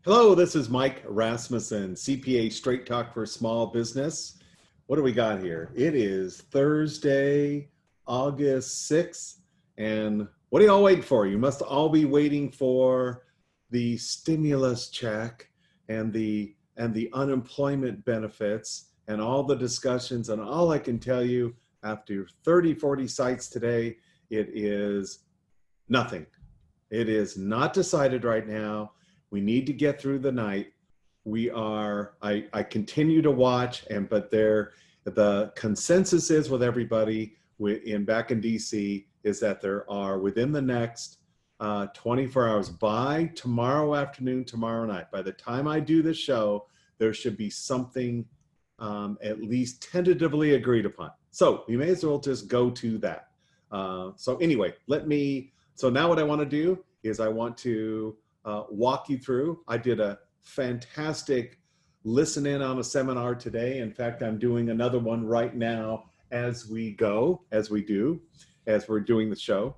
Hello, this is Mike Rasmussen, CPA Straight Talk for Small Business. What do we got here? It is Thursday, August 6th, and what are y'all waiting for? You must all be waiting for the stimulus check and the unemployment benefits and all the discussions. And all I can tell you after 30, 40 sites today, it is nothing. It is not decided right now. We need to get through the night. I continue to watch, but the consensus is with everybody back in DC is that there are within the next 24 hours, by tomorrow afternoon, tomorrow night, by the time I do the show, there should be something at least tentatively agreed upon. So we may as well just go to that. So anyway, so now what I want to do is I want to walk you through. I did a fantastic listen in on a seminar today. In fact, I'm doing another one right now as we're doing the show.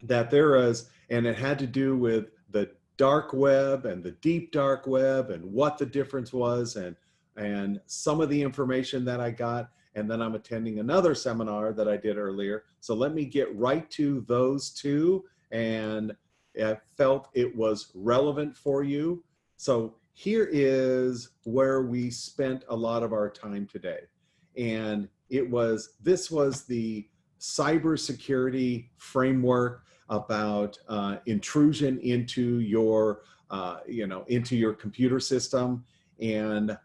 And it had to do with the dark web and the deep dark web and what the difference was and some of the information that I got. And then I'm attending another seminar that I did earlier. So let me get right to those two, and I felt it was relevant for you. So here is where we spent a lot of our time today. And this was the cybersecurity framework about intrusion into your computer system, and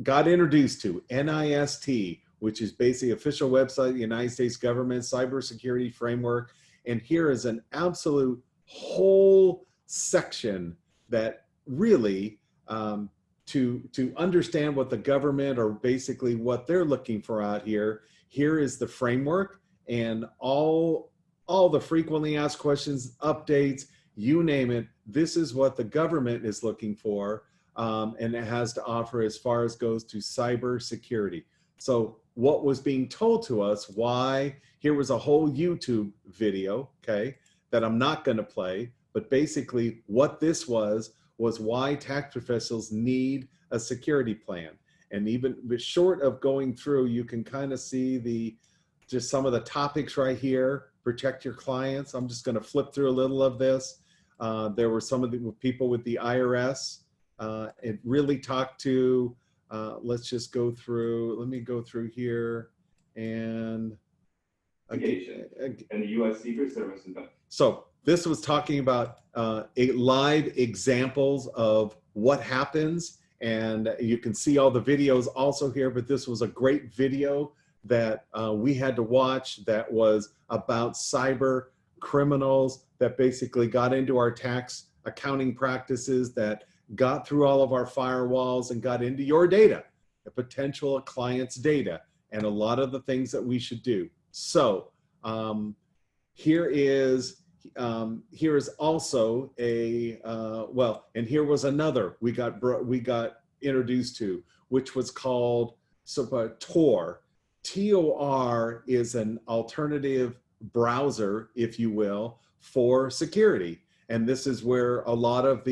got introduced to NIST, which is basically official website of the United States government cybersecurity framework. And here is an absolute whole section that really, to understand what the government or basically what they're looking for out here, here is the framework and all the frequently asked questions, updates, you name it. This is what the government is looking for, and it has to offer as far as goes to cybersecurity. So what was being told to us, here was a whole YouTube video, okay, that I'm not going to play, but basically what this was why tax professionals need a security plan. And even short of going through, you can kind of see just some of the topics right here. Protect your clients. I'm just going to flip through a little of this. There were some of the people with the IRS. It really talked to, let's just go through, let me go through here and the U.S. Secret Service. So this was talking about live examples of what happens, and you can see all the videos also here, but this was a great video that we had to watch that was about cyber criminals that basically got into our tax accounting practices, that got through all of our firewalls and got into your data, the potential client's data, and a lot of the things that we should do. So here is also and here was another we got introduced to, which was called Tor. TOR is an alternative browser, if you will, for security. And this is where a lot of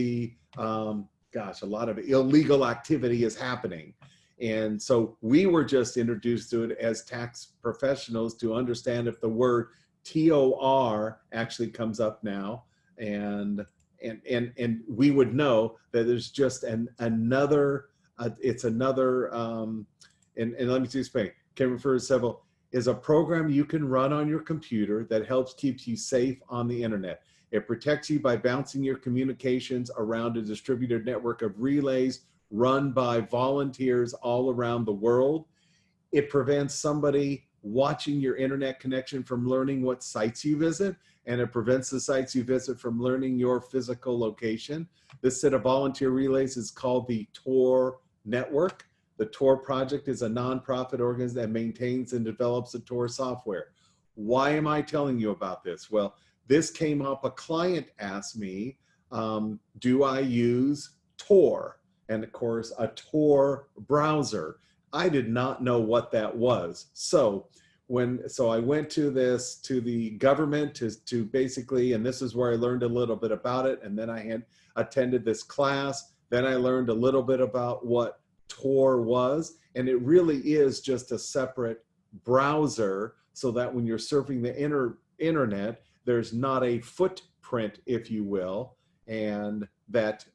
illegal activity is happening. And so we were just introduced to it as tax professionals to understand if the word TOR actually comes up now, and we would know that there's just another and let me explain. Can refer to several, is a program you can run on your computer that helps keep you safe on the internet. It protects you by bouncing your communications around a distributed network of relays run by volunteers all around the world. It prevents somebody watching your internet connection from learning what sites you visit, and it prevents the sites you visit from learning your physical location. This set of volunteer relays is called the Tor network. The Tor project is a nonprofit organization that maintains and develops the Tor software. Why am I telling you about this? Well, this came up, a client asked me, do I use Tor? And of course, a Tor browser. I did not know what that was. So I went to the government to basically, and this is where I learned a little bit about it. And then attended this class. Then I learned a little bit about what Tor was, and it really is just a separate browser so that when you're surfing the internet, there's not a footprint, if you will, and that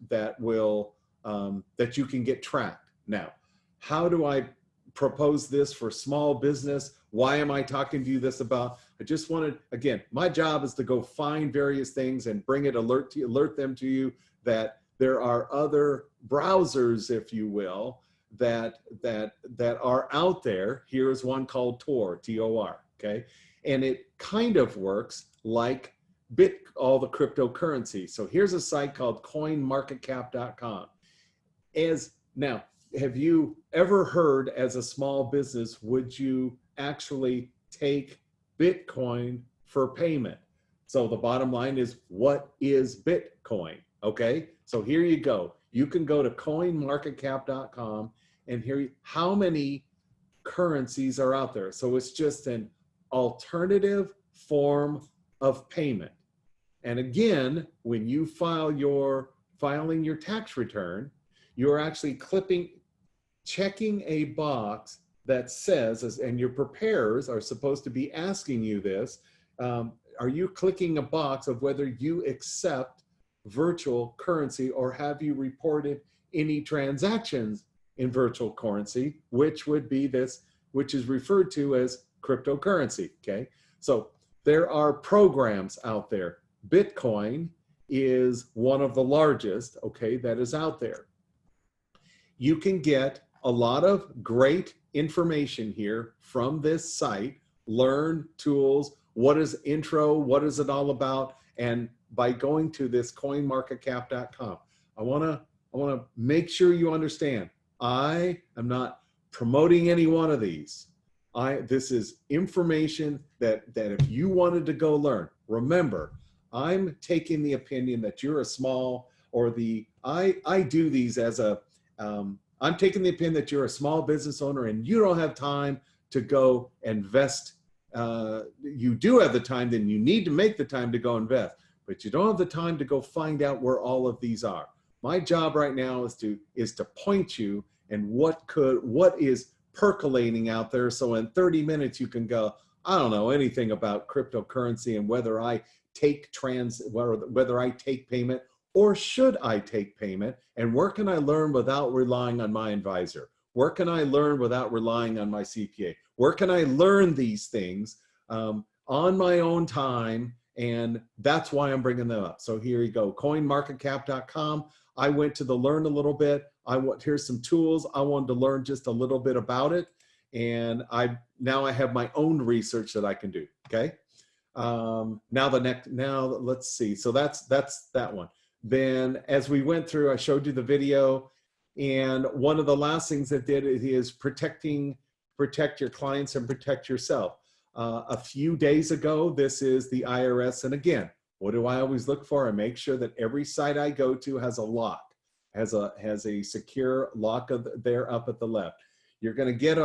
you can get tracked. Now, how do I propose this for small business? Why am I talking to you this about? I just wanted, again, my job is to go find various things and bring it, alert them to you that there are other browsers, if you will, that are out there. Here's one called Tor, T-O-R, okay? And it kind of works like all the cryptocurrency. So here's a site called coinmarketcap.com. Now, have you ever heard, as a small business, would you actually take Bitcoin for payment? So the bottom line is, what is Bitcoin? Okay, so here you go. You can go to coinmarketcap.com and hear how many currencies are out there. So it's just an alternative form of payment. And again, when you filing your tax return, you're actually checking a box that says, and your preparers are supposed to be asking you this, are you clicking a box of whether you accept virtual currency, or have you reported any transactions in virtual currency, which would be this, which is referred to as cryptocurrency, okay? So there are programs out there. Bitcoin is one of the largest, okay, that is out there. You can get a lot of great information here from this site, learn tools, what is intro, what is it all about, and by going to this coinmarketcap.com. I wanna make sure you understand, I am not promoting any one of these. This is information that if you wanted to go learn, remember, I'm taking the opinion that you're a small, or I do these as a, I'm taking the opinion that you're a small business owner and you don't have time to go invest. You do have the time, then you need to make the time to go invest, but you don't have the time to go find out where all of these are. My job right now is to point you and what is percolating out there. So in 30 minutes, you can go, I don't know anything about cryptocurrency and whether I take whether I take payment, or should I take payment, and where can I learn without relying on my advisor? Where can I learn without relying on my CPA? Where can I learn these things on my own time? And that's why I'm bringing them up. So here you go, coinmarketcap.com. I went to learn a little bit. Here's some tools. I wanted to learn just a little bit about it. And now I have my own research that I can do, okay? Now let's see. So that's that one. Then as we went through, I showed you the video, and one of the last things that did is protect your clients and protect yourself. A few days ago, this is the IRS. And again, what do I always look for? I make sure that every site I go to has a lock, has a secure lock there up at the left. You're going to get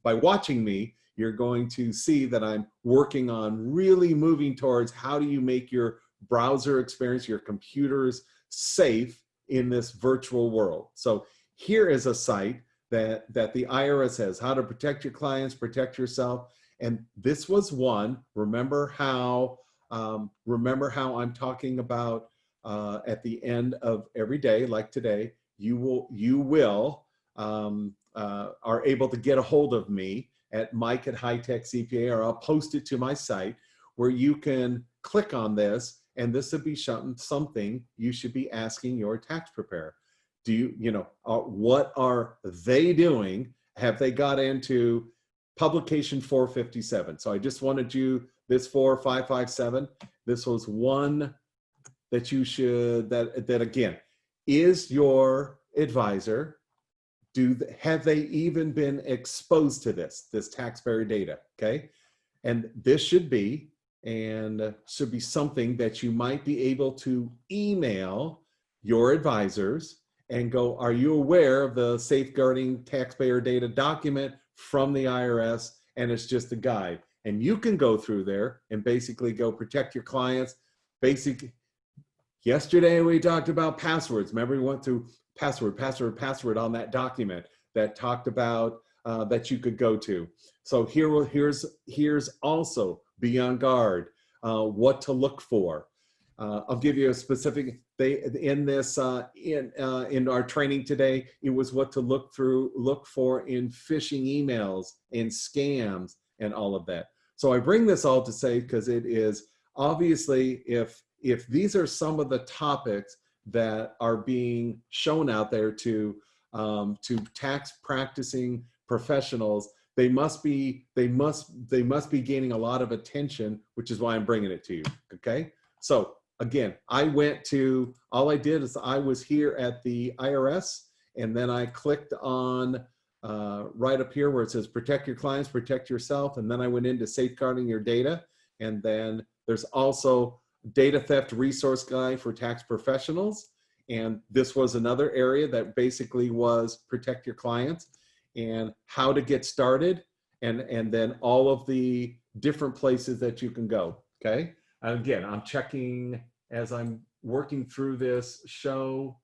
by watching me, you're going to see that I'm working on really moving towards how do you make your browser experience, your computers safe in this virtual world. So here is a site that the IRS has, how to protect your clients, protect yourself. And this was one. Remember how I'm talking about at the end of every day, like today, you are able to get a hold of me at Mike at Hi Tech CPA, or I'll post it to my site where you can click on this, and this would be something you should be asking your tax preparer. What are they doing? Have they got into publication 457? So I just wanted you, this 4557, this was one that you should, that again, is your advisor, have they even been exposed to this taxpayer data, okay? And this should be something that you might be able to email your advisors and go, are you aware of the safeguarding taxpayer data document from the IRS? And it's just a guide. And you can go through there and basically go protect your clients. Basically, Yesterday, we talked about passwords. Remember, we went through password on that document that talked about that you could go to. So here's also be on guard, what to look for. I'll give you a specific. In our training today, it was what to look for in phishing emails and scams and all of that. So I bring this all to say because it is obviously if these are some of the topics that are being shown out there to tax practicing professionals, they must be gaining a lot of attention, which is why I'm bringing it to you. Okay, so again, all I did is I was here at the IRS, and then I clicked on right up here where it says protect your clients, protect yourself, and then I went into safeguarding your data, and then there's also data theft resource guide for tax professionals. And this was another area that basically was protect your clients and how to get started, and then all of the different places that you can go. Okay. Again, I'm checking as I'm working through this show.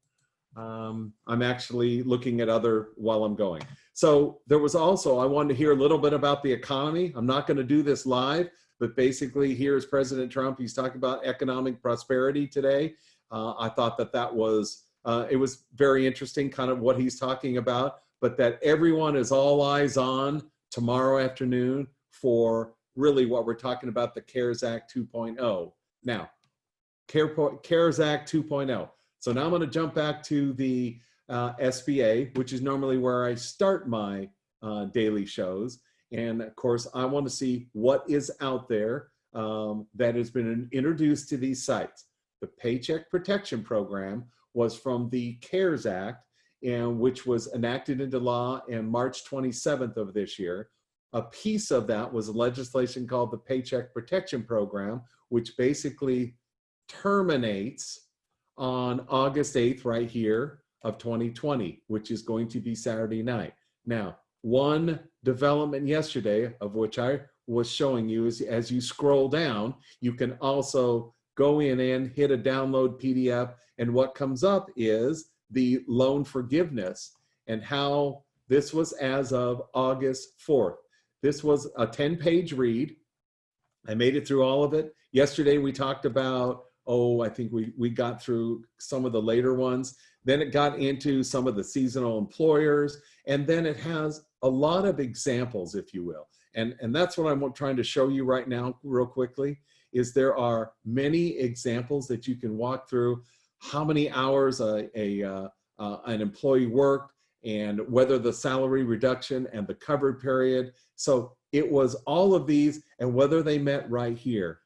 I'm actually looking at other while I'm going. So there was also, I wanted to hear a little bit about the economy. I'm not going to do this live, but basically here's President Trump. He's talking about economic prosperity today. I thought that was, it was very interesting kind of what he's talking about, but that everyone is all eyes on tomorrow afternoon for really what we're talking about, the CARES Act 2.0. Now, CARES Act 2.0. So now I'm going to jump back to the SBA, which is normally where I start my daily shows. And of course, I want to see what is out there that has been introduced to these sites. The Paycheck Protection Program was from the CARES Act, and which was enacted into law on March 27th of this year. A piece of that was legislation called the Paycheck Protection Program, which basically terminates on August 8th right here of 2020, which is going to be Saturday night. Now, one development yesterday, of which I was showing you, is as you scroll down, you can also go in and hit a download PDF, and what comes up is the loan forgiveness and how this was as of August 4th. This was a 10-page read. I made it through all of it. Yesterday we talked about, I think we got through some of the later ones. Then it got into some of the seasonal employers, and then it has a lot of examples, if you will. And that's what I'm trying to show you right now real quickly, is there are many examples that you can walk through, how many hours an employee worked, and whether the salary reduction and the covered period. So it was all of these and whether they met right here.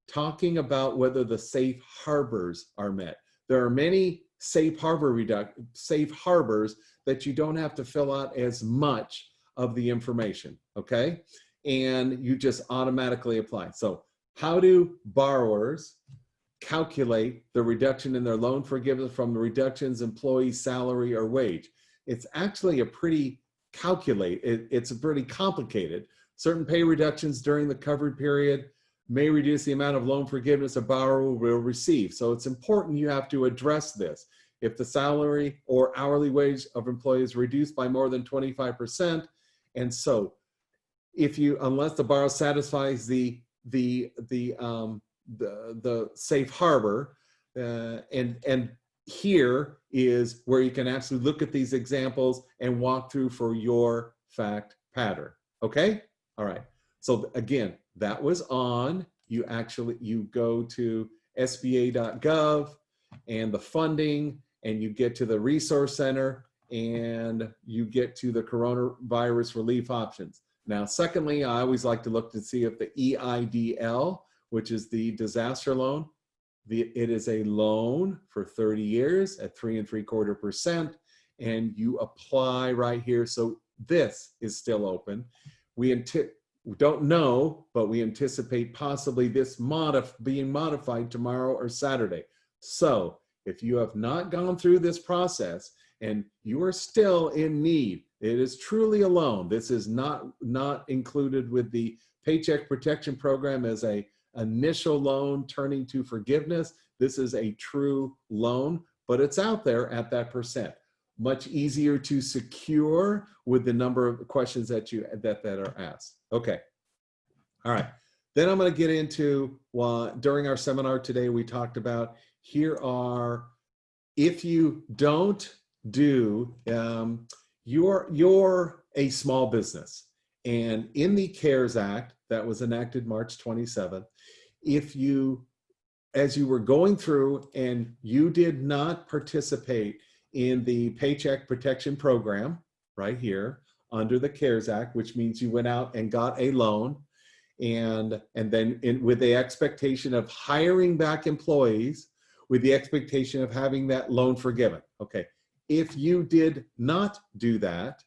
Talking about whether the safe harbors are met. There are many safe harbors that you don't have to fill out as much of the information, okay? And you just automatically apply. So how do borrowers calculate the reduction in their loan forgiveness from the reductions employee salary or wage? It's actually a pretty it's pretty complicated. Certain pay reductions during the covered period may reduce the amount of loan forgiveness a borrower will receive. So it's important you have to address this. If the salary or hourly wage of employees reduced by more than 25%, and so unless the borrower satisfies the safe harbor, and here is where you can actually look at these examples and walk through for your fact pattern. Okay, all right. So again, that was on. You go to sba.gov and the funding, and you get to the resource center, and you get to the coronavirus relief options. Now, secondly, I always like to look to see if the EIDL, which is the disaster loan, it is a loan for 30 years at 3 3/4%, and you apply right here. So this is still open. We don't know, but we anticipate possibly this being modified tomorrow or Saturday. So if you have not gone through this process and you are still in need, it is truly a loan. This is not included with the Paycheck Protection Program as a initial loan turning to forgiveness. this is a true loan, but it's out there at that percent. Much easier to secure with the number of questions that are asked. Okay. All right. Then I'm going to get into, during our seminar today, we talked about, here are, if you don't do, you're a small business. And in the CARES Act that was enacted March 27th, if you, as you were going through and you did not participate in the Paycheck Protection Program right here under the CARES Act, which means you went out and got a loan, and then with the expectation of hiring back employees, with the expectation of having that loan forgiven. Okay, if you did not do that,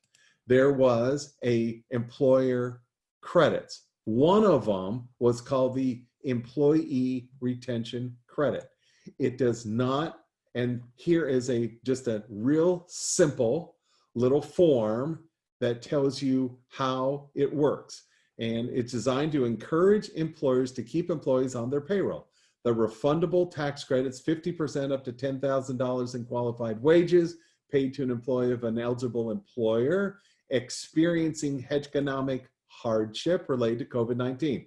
there was a employer credits. One of them was called the Employee Retention Credit. It does not, and here is just a real simple little form that tells you how it works. And it's designed to encourage employers to keep employees on their payroll. The refundable tax credits, 50% up to $10,000 in qualified wages paid to an employee of an eligible employer experiencing economic hardship related to COVID-19.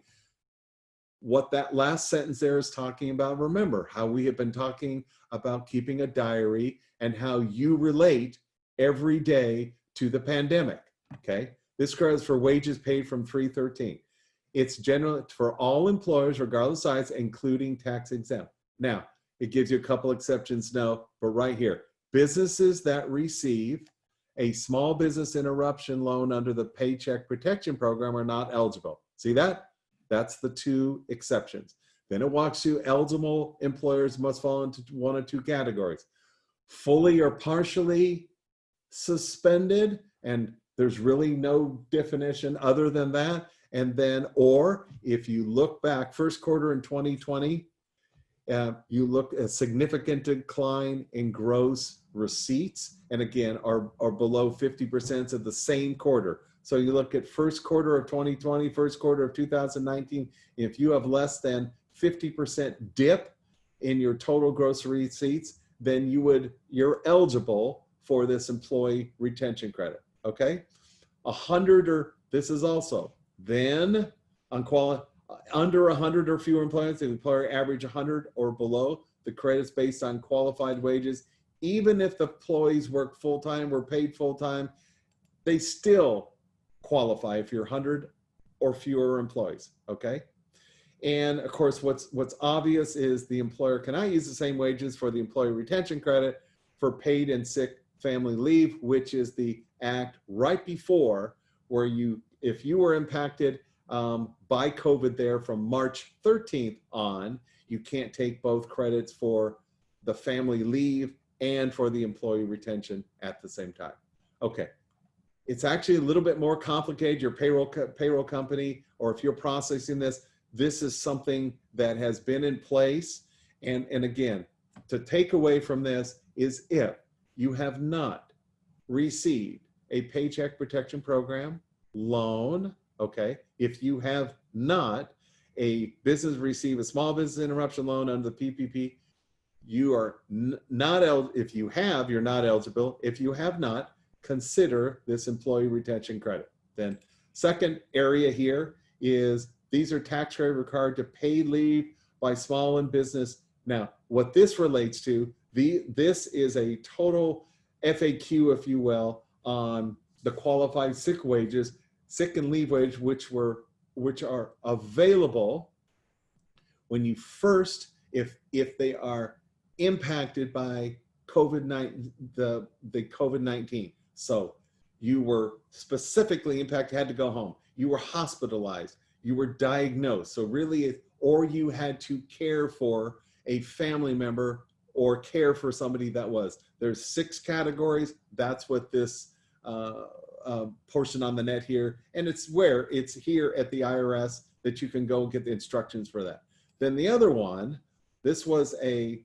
What that last sentence there is talking about, remember how we have been talking about keeping a diary and how you relate every day to the pandemic, okay? This credit is for wages paid from 3/13. It's generally for all employers, regardless of size, including tax exempt. Now, it gives you a couple exceptions, no, but right here, businesses that receive a small business interruption loan under the Paycheck Protection Program are not eligible. See that? That's the two exceptions. Then it walks through eligible employers must fall into one of two categories. Fully or partially suspended, and there's really no definition other than that. And then, or if you look back, first quarter in 2020, you look at a significant decline in gross receipts, and again, are below 50% of the same quarter. So you look at first quarter of 2020, first quarter of 2019, if you have less than 50% dip in your total gross receipts, then you're eligible for this employee retention credit, okay? 100 or, this is also, then under 100 or fewer employees, the employer average 100 or below, the credit's based on qualified wages. Even if the employees work full-time, were paid full-time, they still qualify if you're 100 or fewer employees, okay? And of course, what's obvious is the employer cannot use the same wages for the employee retention credit for paid and sick family leave, which is the act right before where if you were impacted by COVID there from March 13th on, you can't take both credits for the family leave and for the employee retention at the same time. Okay, it's actually a little bit more complicated. Your payroll company, or if you're processing this is something that has been in place. And again, to take away from this is if you have not received a Paycheck Protection Program loan, okay, if you have not a business receive a small business interruption loan under the PPP, you are not eligible. If you have, you're not eligible. If you have not, consider this employee retention credit. Then second area here is these are tax credit required to pay leave by small and business. Now, what this relates to, this is a total FAQ, if you will, on the qualified sick and leave wage, which are available when you first, if they are impacted by COVID-19, the COVID-19. So you were specifically impacted, had to go home. You were hospitalized. You were diagnosed. So really, or you had to care for a family member or care for somebody that was. There's 6 categories. That's what this portion on the net here, and it's here at the IRS that you can go get the instructions for that. Then the other one, this was the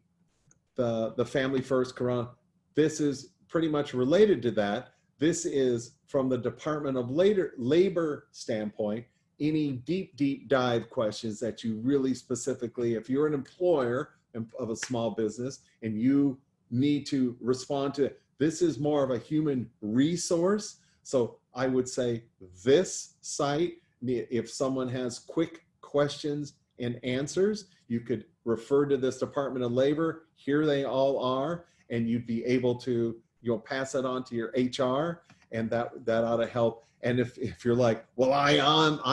Family First Corona. This is pretty much related to that. This is from the Department of Labor standpoint, any deep dive questions that you really specifically, if you're an employer of a small business, and you need to respond to it. This is more of a human resource. So I would say this site, if someone has quick questions and answers, you could refer to this Department of Labor. Here they all are, and you'd be able to, you'll pass that on to your HR, and that ought to help. And if you're like, well, I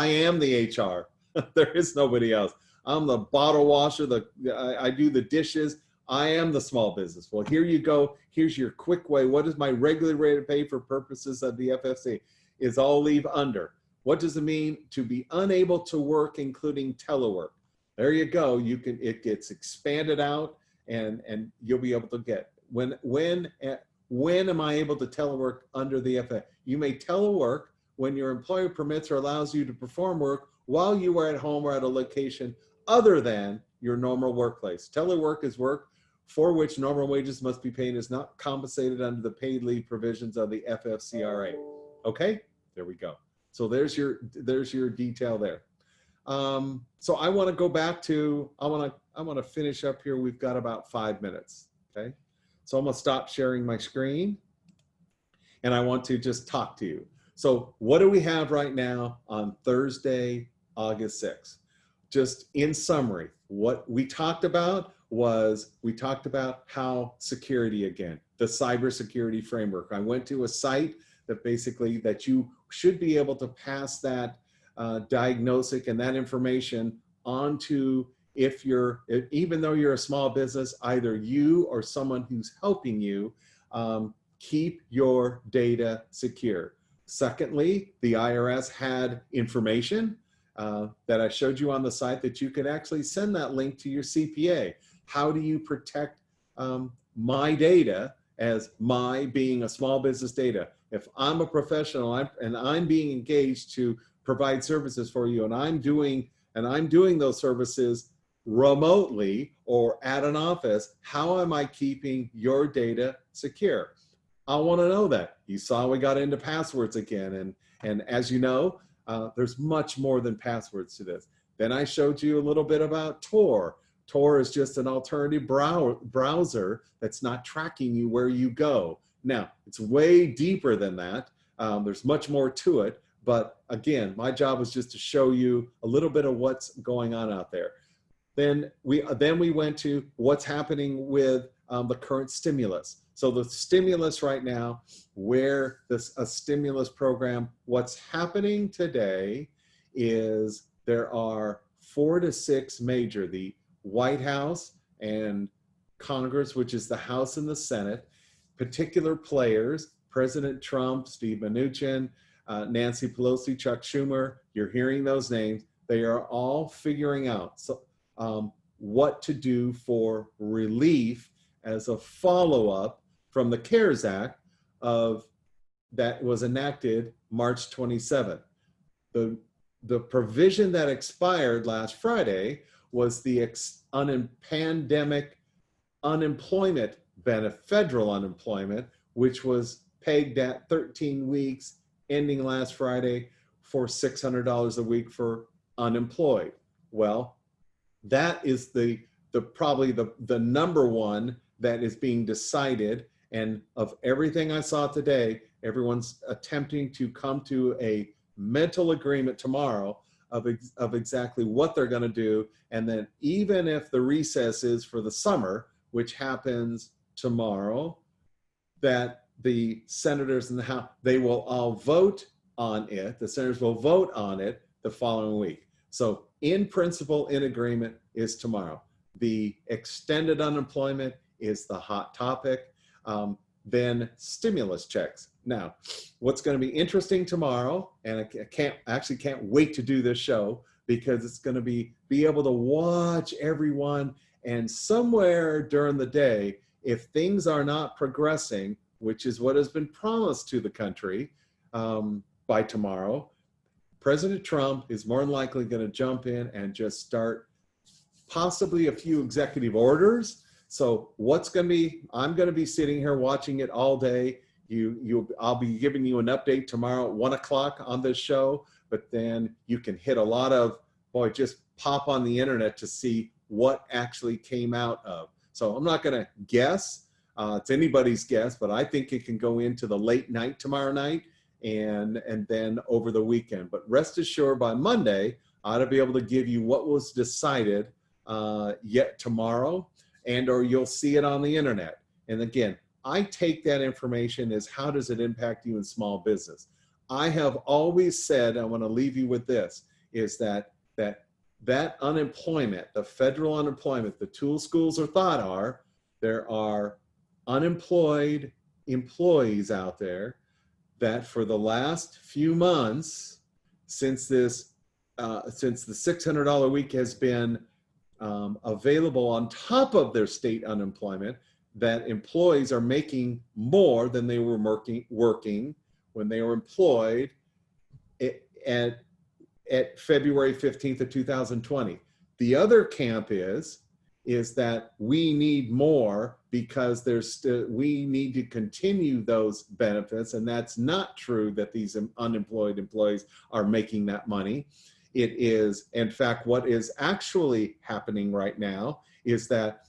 am the HR, there is nobody else. I'm the bottle washer, I do the dishes. I am the small business. Well, here you go. Here's your quick way. What is my regular rate of pay for purposes of the FFC? Is all leave under. What does it mean to be unable to work, including telework? There you go. It gets expanded out, and you'll be able to get when am I able to telework under the FFC? You may telework when your employer permits or allows you to perform work while you are at home or at a location other than your normal workplace. Telework is work for which normal wages must be paid and is not compensated under the paid leave provisions of the FFCRA. Okay, there we go. So there's your detail there. So I want to go back to, I want to finish up here. We've got about 5 minutes. Okay, so I'm going to stop sharing my screen, and I want to just talk to you. So what do we have right now on Thursday, August 6th? Just in summary, what we talked about was, we talked about how security, again, the cybersecurity framework. I went to a site that basically, that you should be able to pass that diagnostic and that information onto, even though you're a small business, either you or someone who's helping you keep your data secure. Secondly, the IRS had information that I showed you on the site that you could actually send that link to your CPA. How do you protect my data as my being a small business data? If I'm a professional and I'm being engaged to provide services for you, and I'm doing those services remotely or at an office, how am I keeping your data secure? I want to know that. You saw we got into passwords again, and as you know, there's much more than passwords to this. Then I showed you a little bit about Tor. Tor is just an alternative browser that's not tracking you where you go. Now, it's way deeper than that. There's much more to it, but again, my job was just to show you a little bit of what's going on out there. Then we went to what's happening with the current stimulus. So the stimulus right now, where a stimulus program, what's happening today is there are 4 to 6 major, the White House and Congress, which is the House and the Senate, particular players, President Trump, Steve Mnuchin, Nancy Pelosi, Chuck Schumer, you're hearing those names. They are all figuring out what to do for relief as a follow-up from the CARES Act that was enacted March 27th. The provision that expired last Friday was the pandemic unemployment benefit, federal unemployment, which was pegged at 13 weeks ending last Friday for $600 a week for unemployed. Well, that is probably the number one that is being decided. And of everything I saw today, everyone's attempting to come to a mental agreement tomorrow of exactly what they're going to do. And then even if the recess is for the summer, which happens tomorrow, that the senators in the House, they will all vote on it. The senators will vote on it the following week. So in principle, in agreement is tomorrow. The extended unemployment is the hot topic. Then stimulus checks. Now, what's going to be interesting tomorrow, and I can't wait to do this show, because it's going to be able to watch everyone, and somewhere during the day, if things are not progressing, which is what has been promised to the country by tomorrow, President Trump is more than likely going to jump in and just start possibly a few executive orders. So what's going to be, I'm going to be sitting here watching it all day. I'll be giving you an update tomorrow at 1 o'clock on this show, but then you can hit a lot of, just pop on the internet to see what actually came out of. So I'm not going to guess. It's anybody's guess, but I think it can go into the late night tomorrow night and then over the weekend. But rest assured, by Monday, I ought to be able to give you what was decided yet tomorrow, or you'll see it on the internet. And again, I take that information as how does it impact you in small business. I have always said, I want to leave you with this, is that unemployment, the federal unemployment, the tool schools of thought are, there are unemployed employees out there that for the last few months, since the $600 week has been available on top of their state unemployment, that employees are making more than they were working when they were employed at February 15th of 2020. The other camp is that we need more because we need to continue those benefits, and that's not true that these unemployed employees are making that money. It is, in fact, what is actually happening right now is that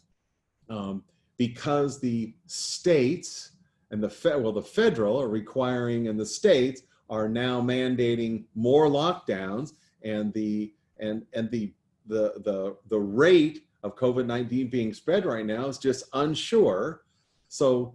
because the states and the federal are requiring, and the states are now mandating more lockdowns, and the rate of COVID-19 being spread right now is just unsure. So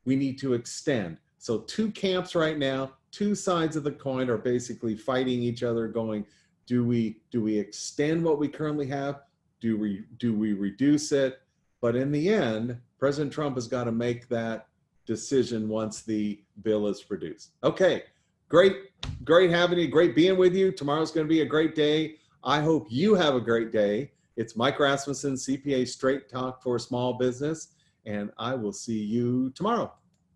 we need to extend. So two camps right now, two sides of the coin are basically fighting each other, going, do we extend what we currently have? Do we reduce it? But in the end, President Trump has got to make that decision once the bill is produced. Okay, great having you, great being with you. Tomorrow's going to be a great day. I hope you have a great day. It's Mike Rasmussen, CPA Straight Talk for Small Business, and I will see you tomorrow.